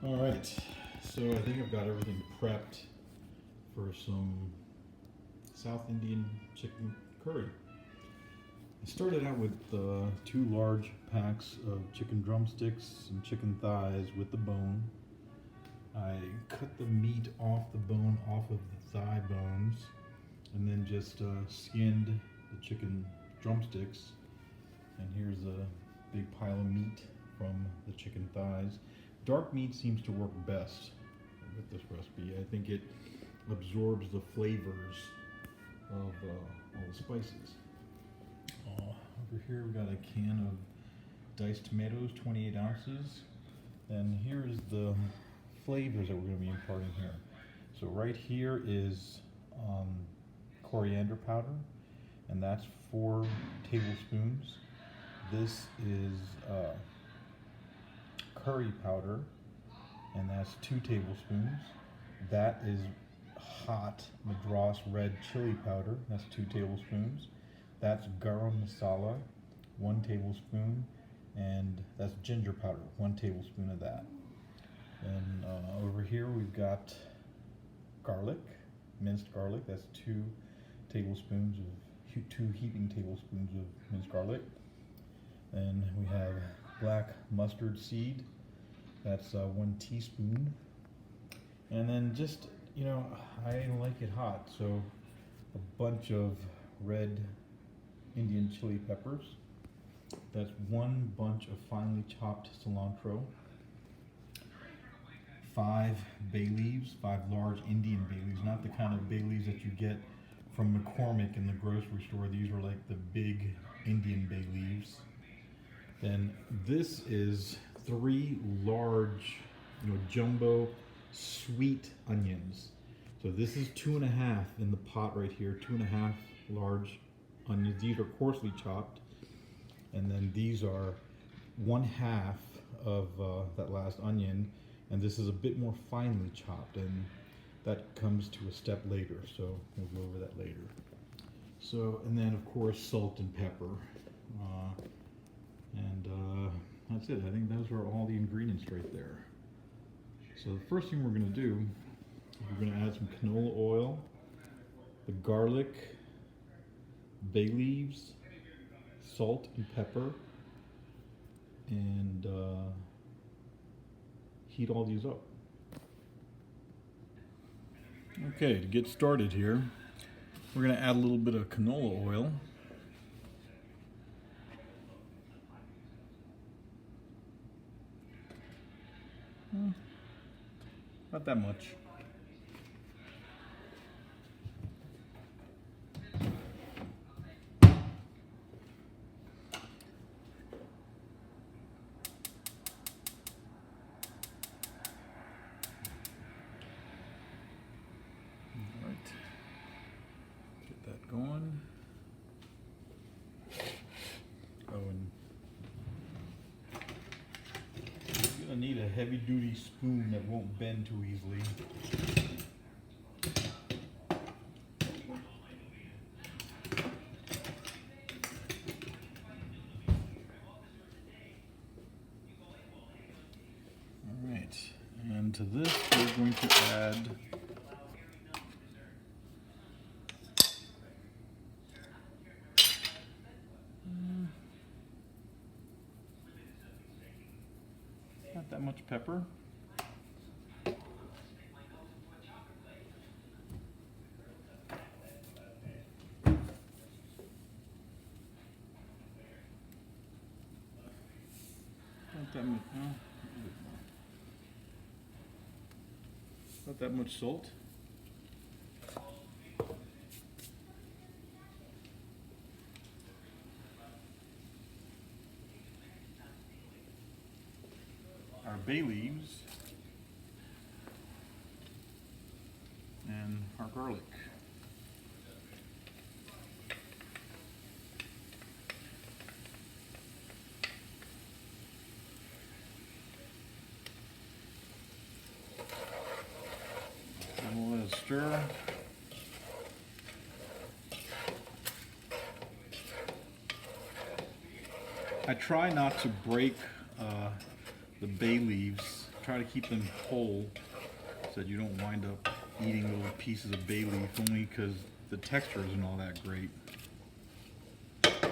All right, so I think I've got everything prepped for some South Indian chicken curry. I started out with 2 large packs of chicken drumsticks and chicken thighs with the bone. I cut the meat off the bone, off of the thigh bones, and then just skinned the chicken drumsticks. And here's a big pile of meat from the chicken thighs. Dark meat seems to work best with this recipe. I think it absorbs the flavors of all the spices. Over here we've got a can of diced tomatoes, 28 ounces. And here's the flavors that we're going to be imparting here. So right here is coriander powder, and that's 4 tablespoons. This is curry powder, and that's 2 tablespoons. That is hot Madras red chili powder, that's 2 tablespoons. That's garam masala, 1 tablespoon, and that's ginger powder, 1 tablespoon of that. And over here we've got garlic, minced garlic, that's 2 tablespoons of 2 heaping tablespoons of minced garlic. And we have black mustard seed, that's 1 teaspoon. And then just, you know, I like it hot, so a bunch of red Indian chili peppers. That's 1 bunch of finely chopped cilantro. 5 bay leaves, 5 large Indian bay leaves, not the kind of bay leaves that you get from McCormick in the grocery store. These are like the big Indian bay leaves. Then this is 3 large, jumbo sweet onions. So this is 2.5 in the pot right here, 2.5 large onions. These are coarsely chopped. And then these are 1/2 of that last onion. And this is a bit more finely chopped, and that comes to a step later. So we'll go over that later. So, and then of course salt and pepper. That's it. I think those are all the ingredients right there. So the first thing we're going to do, we're going to add some canola oil, the garlic, bay leaves, salt and pepper, and heat all these up. Okay, to get started here, we're going to add a little bit of canola oil. Not that much. Get that going. Oh, and you're gonna need a heavy-duty spoon that won't bend too easily. All right, and to this we're going to add not that much pepper. Not that much salt. Our bay leaves and our garlic. And we'll let it stir. I try not to break the bay leaves. try to keep them whole so that you don't wind up eating little pieces of bay leaf, only because the texture isn't all that great. Alright,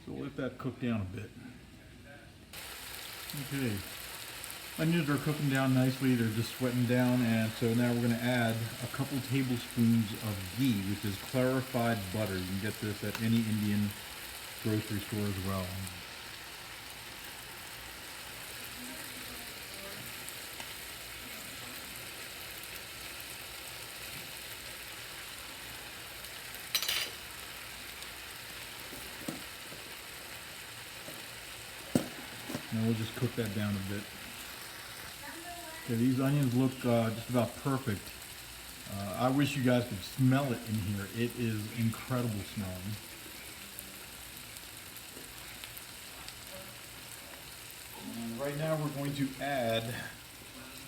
so we'll let that cook down a bit. Okay, onions are cooking down nicely, they're just sweating down, and so now we're going to add a couple tablespoons of ghee, which is clarified butter. You can get this at any Indian grocery store as well. And we'll just cook that down a bit. Okay, these onions look just about perfect. I wish you guys could smell it in here. It is incredible smelling. And right now we're going to add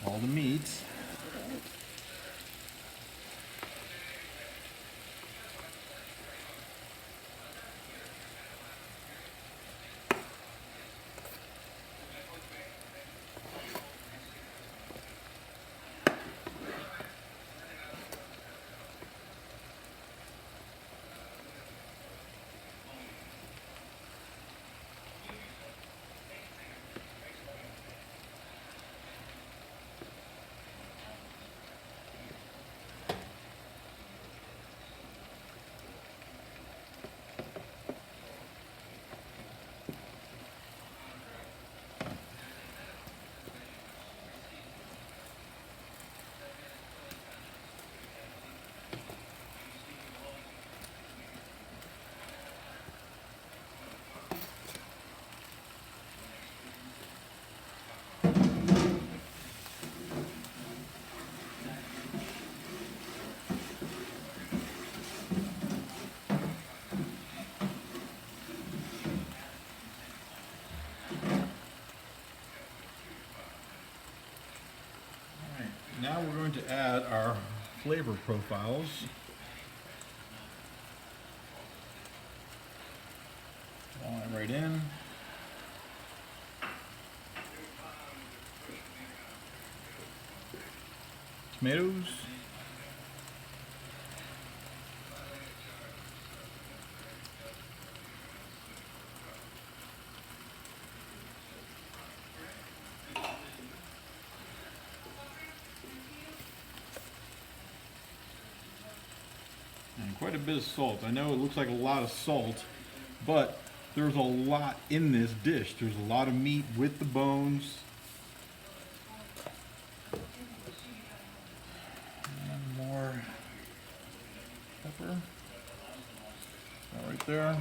all the meats. Now we're going to add our flavor profiles. Fall right in. Tomatoes. And quite a bit of salt. I know it looks like a lot of salt, but there's a lot in this dish. There's a lot of meat with the bones. And more pepper. Right there.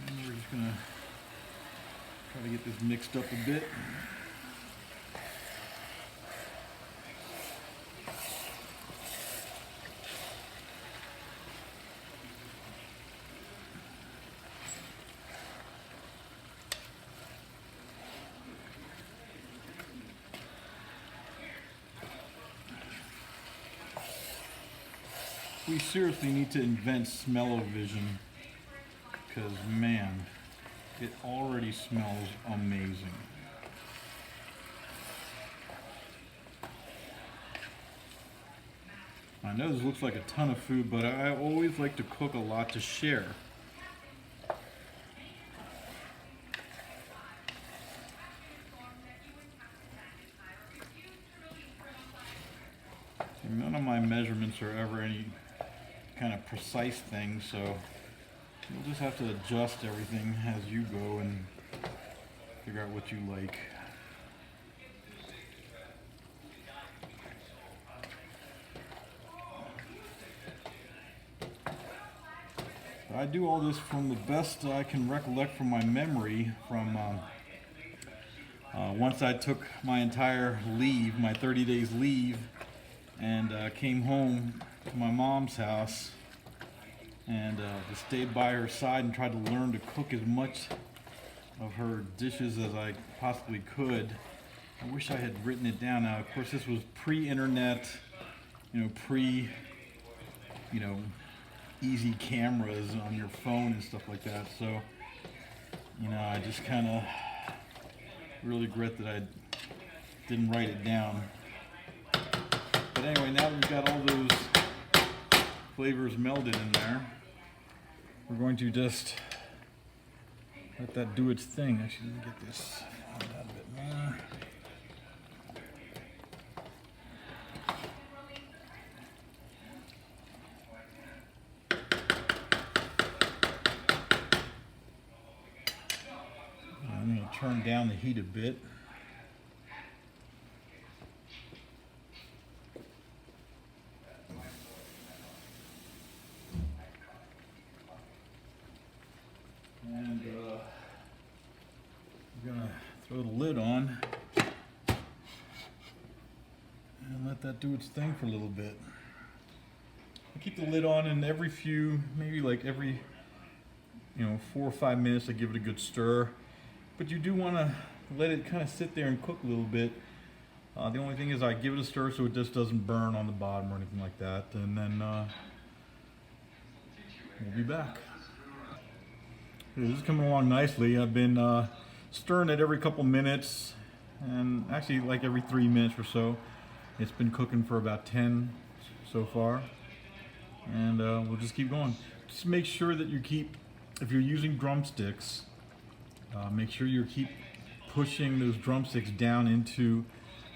And we're just gonna try to get this mixed up a bit. We seriously need to invent smell-o-vision, because man, it already smells amazing. I know this looks like a ton of food, but I always like to cook a lot to share. None of my measurements are ever any kind of precise thing, so you'll just have to adjust everything as you go and figure out what you like. I do all this from the best I can recollect from my memory from once I took my entire leave, my 30 days leave, and came home to my mom's house and just stayed by her side and tried to learn to cook as much of her dishes as I possibly could. I wish I had written it down. Now, of course, this was pre-internet, you know, you know, easy cameras on your phone and stuff like that. So, you know, I just kind of really regret that I didn't write it down. But anyway, now that we've got all those flavors melded in there, we're going to just let that do its thing. Actually, let me get this down a bit more. I'm going to turn down the heat a bit. And I'm going to throw the lid on and let that do its thing for a little bit. I keep the lid on, and every few, maybe like every, 4 or 5 minutes, I give it a good stir. But you do want to let it kind of sit there and cook a little bit. The only thing is I give it a stir so it just doesn't burn on the bottom or anything like that. And then we'll be back. This is coming along nicely. I've been stirring it every couple minutes, and actually like every 3 minutes or so. It's been cooking for about 10 so far, and we'll just keep going. Just make sure that you keep, if you're using drumsticks, make sure you keep pushing those drumsticks down into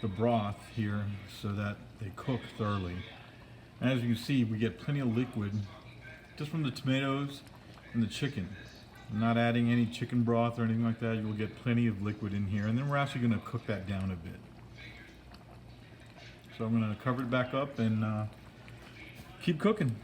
the broth here so that they cook thoroughly. And as you can see, we get plenty of liquid just from the tomatoes and the chicken. I'm not adding any chicken broth or anything like that. You'll get plenty of liquid in here, and then we're actually going to cook that down a bit. So I'm going to cover it back up and keep cooking.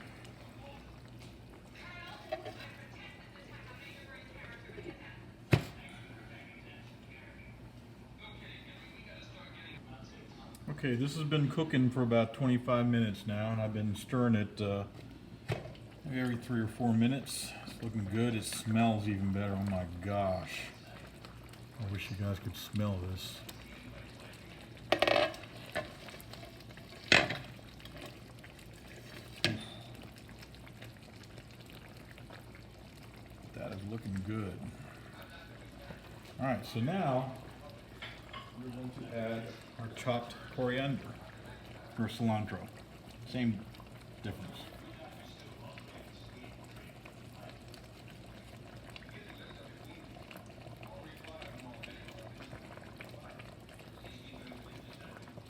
Okay, this has been cooking for about 25 minutes now, and I've been stirring it maybe every 3 or 4 minutes. It's looking good. It smells even better. Oh my gosh. I wish you guys could smell this. That is looking good. Alright, so now we're going to add our chopped coriander or cilantro. Same difference.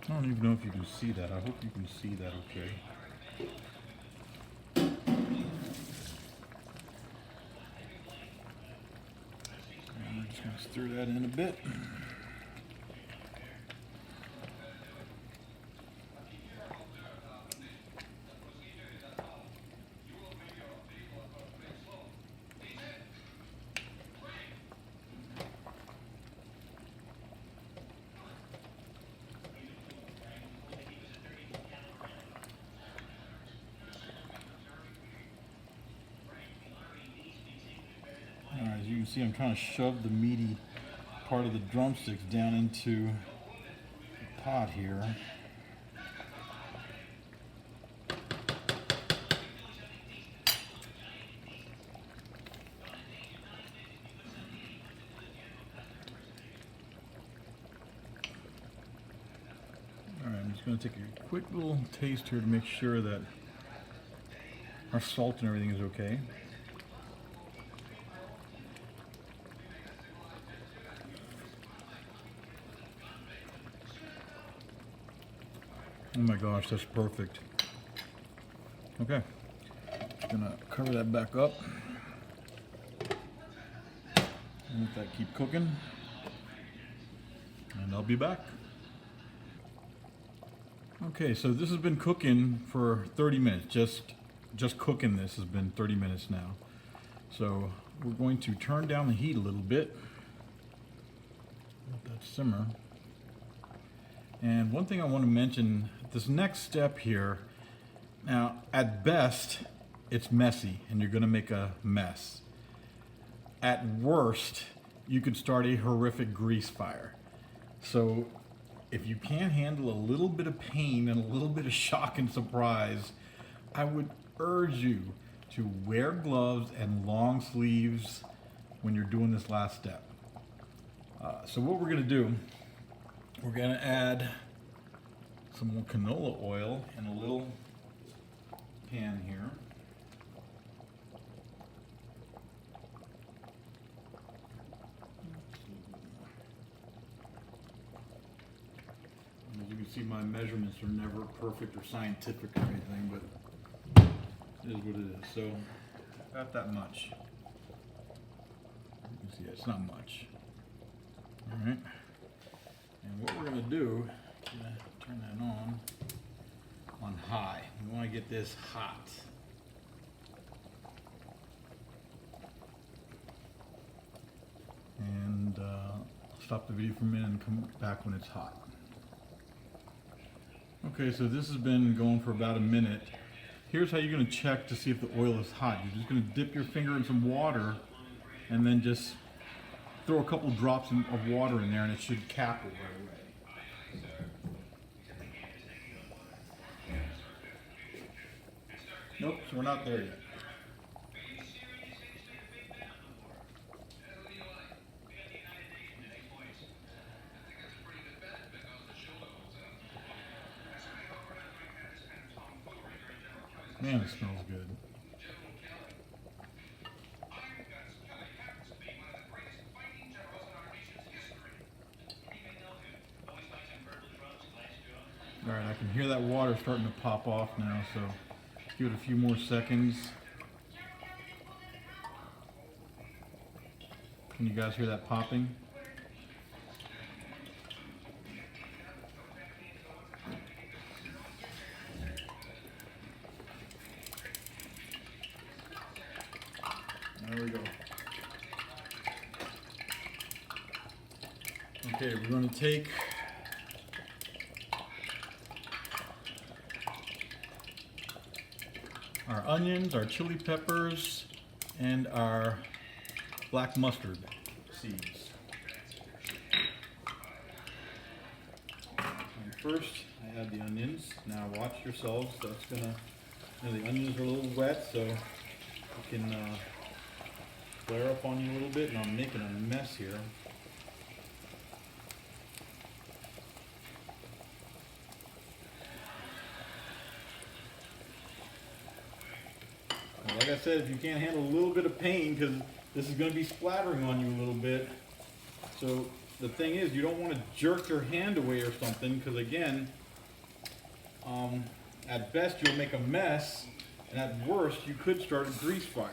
I don't even know if you can see that. I hope you can see that okay. And I'm just going to stir that in a bit. As you can see, I'm trying to shove the meaty part of the drumsticks down into the pot here. Alright, I'm just going to take a quick little taste here to make sure that our salt and everything is okay. Oh my gosh, that's perfect. Okay, just gonna cover that back up and let that keep cooking, and I'll be back. Okay, so this has been cooking for 30 minutes. Just cooking this has been 30 minutes now. So we're going to turn down the heat a little bit, let that simmer. And one thing I want to mention, this next step here, now at best, it's messy and you're going to make a mess. At worst, you could start a horrific grease fire. So if you can't handle a little bit of pain and a little bit of shock and surprise I would urge you to wear gloves and long sleeves when you're doing this last step. So what we're gonna do, we're gonna add some more canola oil in a little pan here. As you can see, my measurements are never perfect or scientific or anything, but it is what it is. So, about that much. You can see it's not much. All right. And what we're going to do is turn that on high. We want to get this hot. And I'll stop the video for a minute and come back when it's hot. Okay, so this has been going for about a minute. Here's how you're going to check to see if the oil is hot. You're just going to dip your finger in some water and then just throw a couple drops of water in there and it should cap it right away. Nope, so we're not there yet. Man, it smells good. All right, I can hear that water starting to pop off now, so let's give it a few more seconds. Can you guys hear that popping? There we go. Okay, we're going to take our onions, our chili peppers, and our black mustard seeds. And first, I add the onions. Now watch yourselves. That's gonna, the onions are a little wet, so you can flare up on you a little bit, and I'm making a mess here. And like I said, if you can't handle a little bit of pain, because this is going to be splattering on you a little bit, so the thing is, you don't want to jerk your hand away or something, because again, at best you'll make a mess, and at worst you could start a grease fire.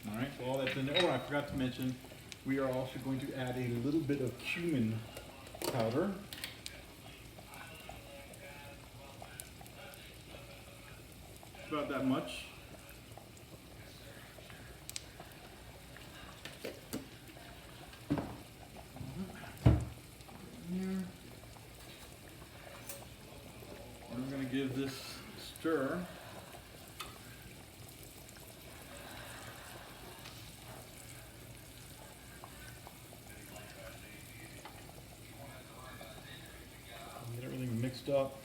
Alright, so all that's in there. Oh, I forgot to mention, we are also going to add a little bit of cumin powder. About that much. I'm going to give this a stir. Get everything mixed up.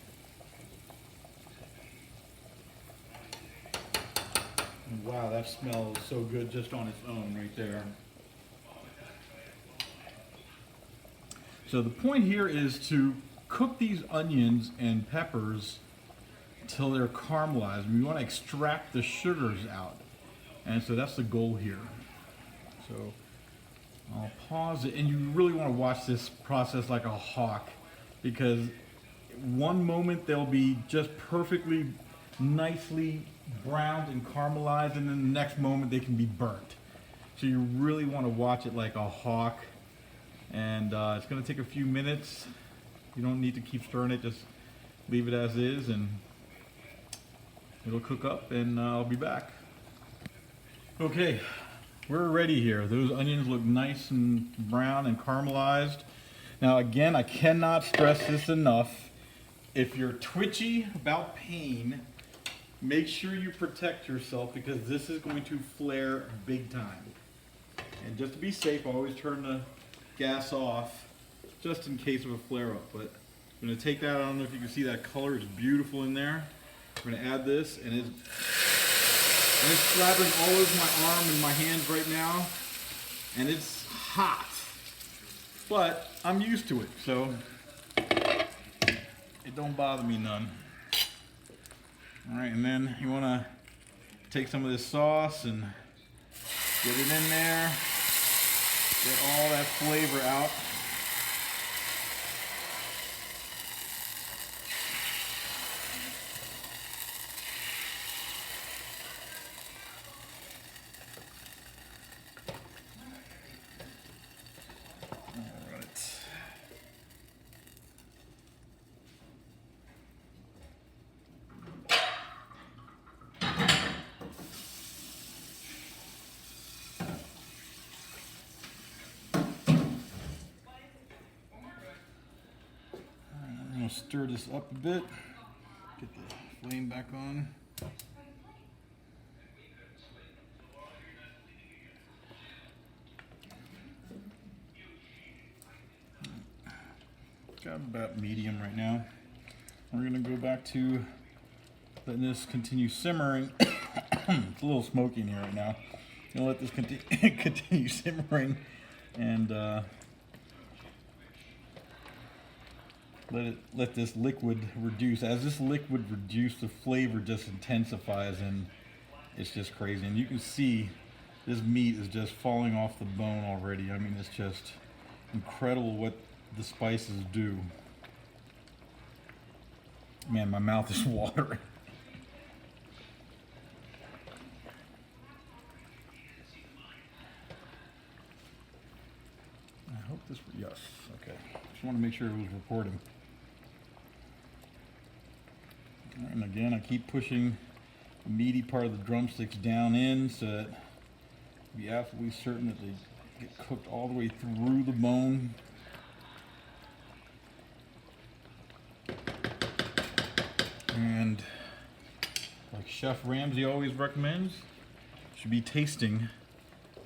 And wow, that smells so good just on its own right there. So the point here is to cook these onions and peppers till they're caramelized. We want to extract the sugars out. And so that's the goal here. So I'll pause it, and you really want to watch this process like a hawk, because one moment they'll be just perfectly nicely browned and caramelized, and then the next moment they can be burnt. So you really want to watch it like a hawk, and it's going to take a few minutes. You don't need to keep stirring it, just leave it as is and it'll cook up, and I'll be back. Okay, we're ready here. Those onions look nice and brown and caramelized. Now again, I cannot stress this enough. If you're twitchy about pain, make sure you protect yourself, because this is going to flare big time. And just to be safe, I always turn the gas off just in case of a flare-up. But I'm going to take that. I don't know if you can see that color is beautiful in there. We're gonna add this, and it's slathering all over my arm and my hands right now, and it's hot. But I'm used to it, so it don't bother me none. All right, and then you wanna take some of this sauce and get it in there, get all that flavor out. Stir this up a bit, get the flame back on. Got about medium right now. We're gonna go back to letting this continue simmering. It's a little smoky in here right now. Gonna let this continue simmering and let this liquid reduce. As this liquid reduces, the flavor just intensifies, and it's just crazy. And you can see this meat is just falling off the bone already. I mean, it's just incredible what the spices do. Man, my mouth is watering. I hope this, yes, okay. Just want to make sure it was recording. And again, I keep pushing the meaty part of the drumsticks down in so that be absolutely certain that they get cooked all the way through the bone. And like Chef Ramsay always recommends, you should be tasting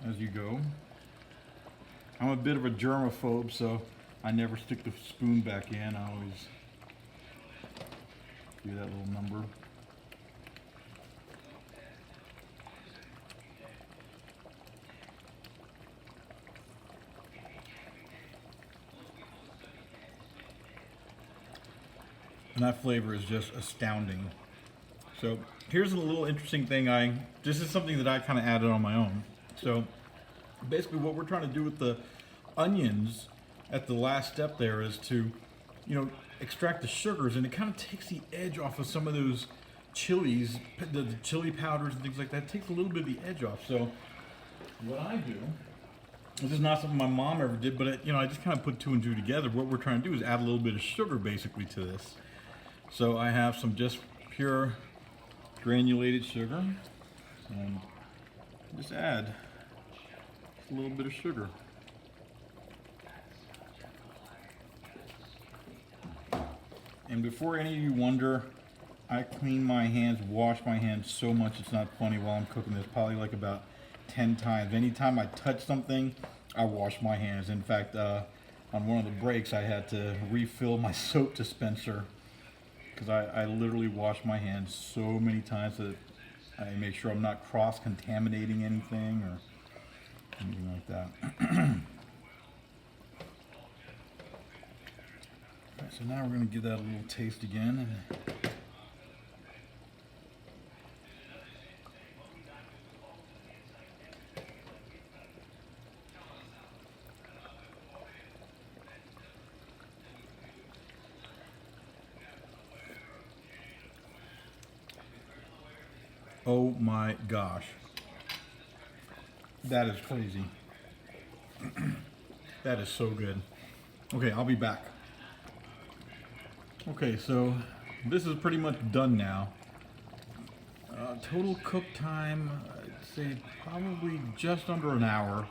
as you go. I'm a bit of a germaphobe, so I never stick the spoon back in. I always do that little number. And that flavor is just astounding. So here's a little interesting thing. This is something that I kind of added on my own. So basically what we're trying to do with the onions at the last step there is to, extract the sugars, and it kind of takes the edge off of some of those chilies, the chili powders and things like that. It takes a little bit of the edge off. So what I do, this is not something my mom ever did, but I just kind of put two and two together. What we're trying to do is add a little bit of sugar basically to this. So I have some just pure granulated sugar, and just add a little bit of sugar. And before any of you wonder, I clean my hands, wash my hands so much it's not funny while I'm cooking this, probably like about 10 times. Anytime I touch something, I wash my hands. In fact, on one of the breaks, I had to refill my soap dispenser because I literally wash my hands so many times that I make sure I'm not cross-contaminating anything or anything like that. So now we're going to give that a little taste again. Oh my gosh. That is crazy. That is so good. Okay, I'll be back. Okay, so this is pretty much done now. Total cook time, I'd say probably just under an hour.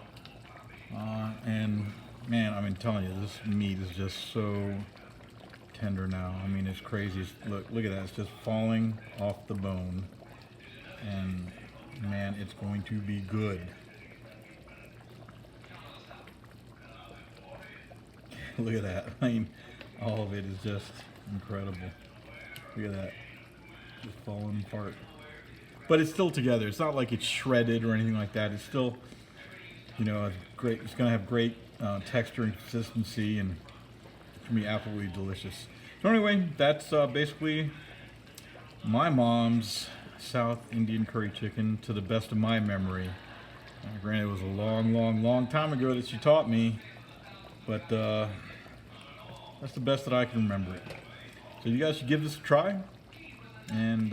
And man, I'm telling you, this meat is just so tender now. I mean, it's crazy. Look at that. It's just falling off the bone. And man, it's going to be good. Look at that. I mean, all of it is just incredible. Look at that. just falling apart. But it's still together. It's not like it's shredded or anything like that. It's still, you know, a great. It's gonna have great texture and consistency, and it's gonna be absolutely delicious. So anyway, that's basically my mom's South Indian curry chicken to the best of my memory. Granted, it was a long time ago that she taught me, but that's the best that I can remember it. So you guys should give this a try, and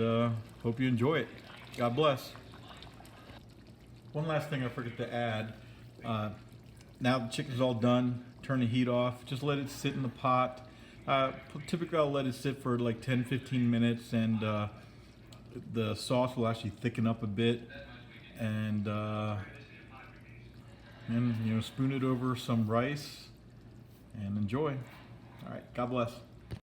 hope you enjoy it. God bless. One last thing I forgot to add. Now the chicken's all done, turn the heat off. Just let it sit in the pot. Typically I'll let it sit for like 10-15 minutes, and the sauce will actually thicken up a bit, and you know, spoon it over some rice and enjoy. All right, God bless.